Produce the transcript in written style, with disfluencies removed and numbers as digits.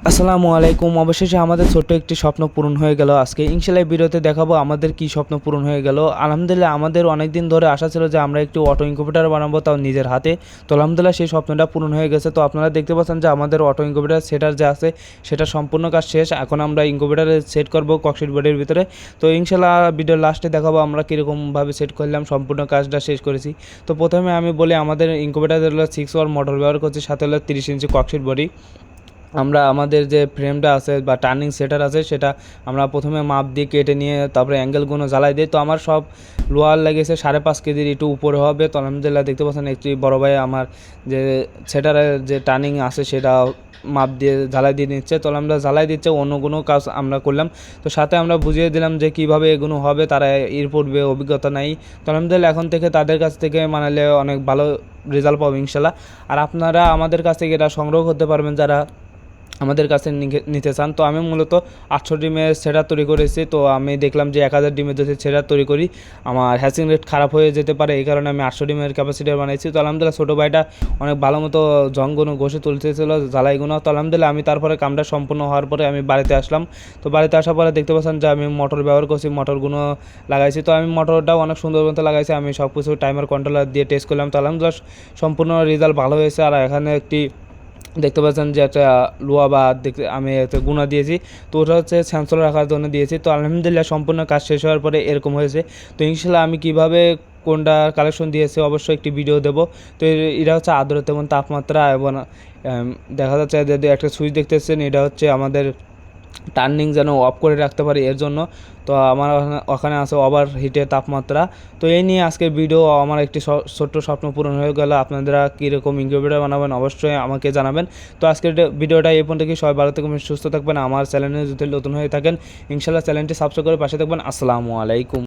আসসালামু আলাইকুম। অবশেষে আমাদের ছোট্ট একটি স্বপ্ন পূরণ হয়ে গেল আজকে। ইনশাআল্লাহ এই ভিডিওতে দেখাবো আমাদের কি স্বপ্ন পূরণ হয়ে গেল। আলহামদুলিল্লাহ আমাদের অনেক দিন ধরে আশা ছিল যে আমরা একটু অটো ইনকিউবেটর বানাবো, তাও নিজের হাতে। তো আলহামদুলিল্লাহ সেই স্বপ্নটা পূরণ হয়ে গেছে। তো আপনারা দেখতে পাচ্ছেন যে আমাদের অটো ইনকিউবেটর সেটার যে আছে সেটা সম্পূর্ণ কাজ শেষ। এখন আমরা ইনকিউবেটরে সেট করব ককশিট বোর্ডের ভিতরে। তো ইনশাআল্লাহ ভিডিওর লাস্টে দেখাবো আমরা কীরকমভাবে সেট করলাম, সম্পূর্ণ কাজটা শেষ করেছি। তো প্রথমে আমি বলি আমাদের ইনকিউবেটর হলো 6 ওয়াট মোটর ব্যবহার করছি, সাথে হলো 30 ইঞ্চি ককশিট বডি। আমরা আমাদের যে ফ্রেমটা আছে বা টার্নিং সেটার আছে সেটা আমরা প্রথমে মাপ দিয়ে কেটে নিয়ে তারপরে অ্যাঙ্গেলগুলো জ্বালাই দিই। তো আমার সব লোয়ার লেগেছে 5.5 কেজির একটু উপরে হবে। তো আলহামদুলিল্লাহ দেখতে পাচ্ছেন একটি বড় ভাই আমার যে সেটারের যে টার্নিং আছে সেটা মাপ দিয়ে ঝালাই দিয়ে নিচ্ছে। তো আমরা ঝালাই দিচ্ছে, অন্য কোনো কাজ আমরা করলাম। তো সাথে আমরা বুঝিয়ে দিলাম যে কীভাবে এগুলো হবে, তারা এর পূর্বে অভিজ্ঞতা নাই। তো আলহামদুলিল্লাহ এখন থেকে তাদের কাছ থেকে মানালে অনেক ভালো রেজাল্ট পাবো ইনশাল্লাহ। আর আপনারা আমাদের কাছ থেকে এটা সংগ্রহ করতে পারবেন যারা আমাদের কাছে নিতে চান। তো আমি মূলত 800 ডিমের সেটার তৈরি করেছি। তো আমি দেখলাম যে 1000 ডিমের যদি সেটার তৈরি করি আমার হ্যাচিং রেট খারাপ হয়ে যেতে পারে, এই কারণে আমি 800 ডিমের ক্যাপাসিটার বানাইছি। তো আলহামদুলিল্লাহ ছোটো ভাইটা অনেক ভালো মতো জংগুলো ঘষে তুলতেছিল, জ্বালাইগুলো। তো আলহামদুলিল্লাহ আমি তারপরে কামটা সম্পূর্ণ হওয়ার পরে আমি বাড়িতে আসলাম। তো বাড়িতে আসার পরে দেখতে পাচ্ছেন যে আমি মোটর ব্যবহার করছি, মোটরগুলো লাগাইছি। তো আমি মোটরটাও অনেক সুন্দর মতো লাগাইছি। আমি সব কিছু টাইমার কন্ট্রোলার দিয়ে টেস্ট করলাম। তো আলহামদুলিল্লাহ সম্পূর্ণ রেজাল্ট ভালো হয়েছে। আর এখানে একটি দেখতে পাচ্ছেন যে একটা লোহা বা দেখতে আমি একটা গুণা দিয়েছি। তো ওটা হচ্ছে সেন্সর রাখার জন্য দিয়েছি। তো আলহামদুলিল্লাহ সম্পূর্ণ কাজ শেষ হওয়ার পরে এরকম হয়েছে। তো ইনশাল্লাহ আমি কীভাবে কোনটা কালেকশন দিয়েছি অবশ্যই একটি ভিডিও দেবো। তো এটা হচ্ছে আর্দ্রতা এবং তাপমাত্রা এবং দেখা যাচ্ছে যদি একটা সুইচ দেখতেছেন এটা হচ্ছে আমাদের টার্নিং যেন অফ করে রাখতে পারি এর জন্য। তো আমার ওখানে আছে ওভার হিটের তাপমাত্রা। তো এই নিয়ে আজকের ভিডিও আমার একটি ছোট্ট স্বপ্ন পূরণ হয়ে গেল। আপনারা কীরকম ইনকিউবেটর বানাবেন অবশ্যই আমাকে জানাবেন। তো আজকের ভিডিওটা এই পর্যন্ত, সবাই ভালো থাকবেন, সুস্থ থাকবেন। আমার চ্যানেলে যদি নতুন হয়ে থাকেন ইনশাআল্লাহ চ্যানেলটি সাবস্ক্রাইব করে পাশে থাকবেন। আসসালামু আলাইকুম।